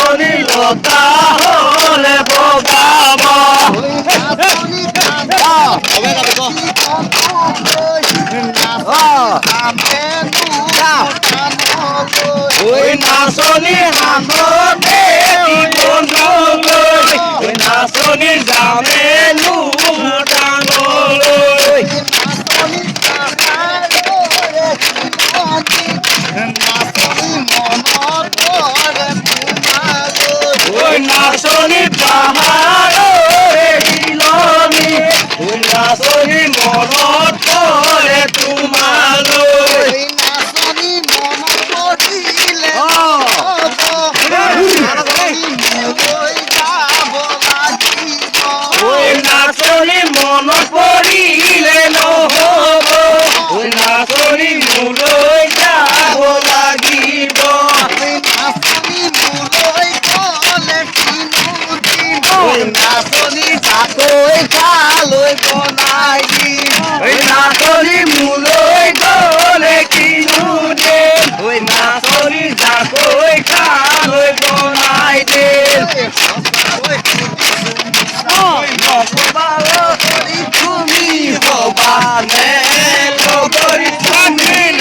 নাচনী লতা হলে বগাব ওই নাচনী হাততে জীৱনলৈ ওই নাচনী যামেনো ভূটানলৈ ওই নাচনী পাহাড়ৰে শিলনি ওই নাচনী মনত পৰে তোমালৈ ওই নাচনী মনত পৰিলে নহব ওই নাচনী মোলৈ যাব লাগিব ওই নাচনী চাকৈ খালৈ বনাই দিম ওই নাচনী মোলৈ গলে কিনো দিম ওই নাচনী চাকৈ খালৈ বনাই দিম তুমি হবানে লগৰী চামিন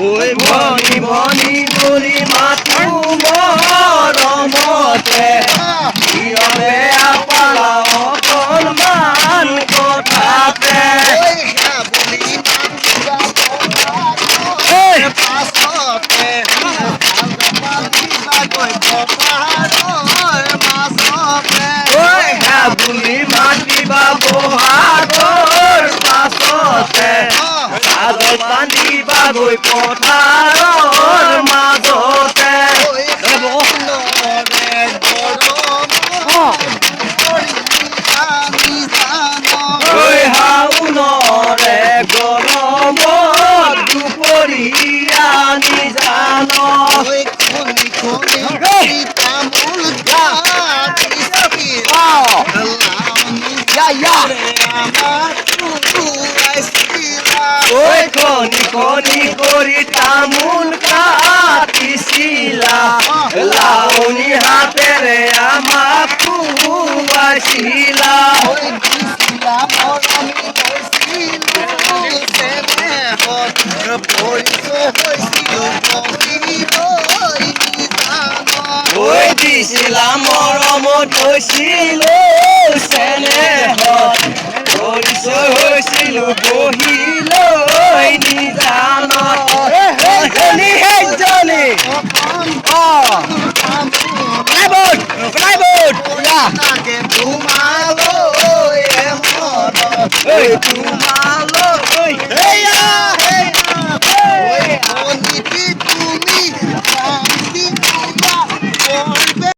ওই ভনী ভনী বুলি মাতো মৰমতে কিয়বে আপালা অকণমান কথাতে বুলি মাতিবা বহাগৰ পাছতে চাদৰ বান্ধিবা গৈ পথাৰৰ মাজতে শাওনৰে গৰমত দুপৰীয়া নিজান ওই খনি খনি কৰি তামোল কাটিছিলা লাউনি হাতেৰে আমাক খুৱাইছিলা ঐ দিছিলা মৰমত হৈছিলো চেনেহত পৰিচয় হৈছিলো বহিলৈ নিজানত তোমালৈ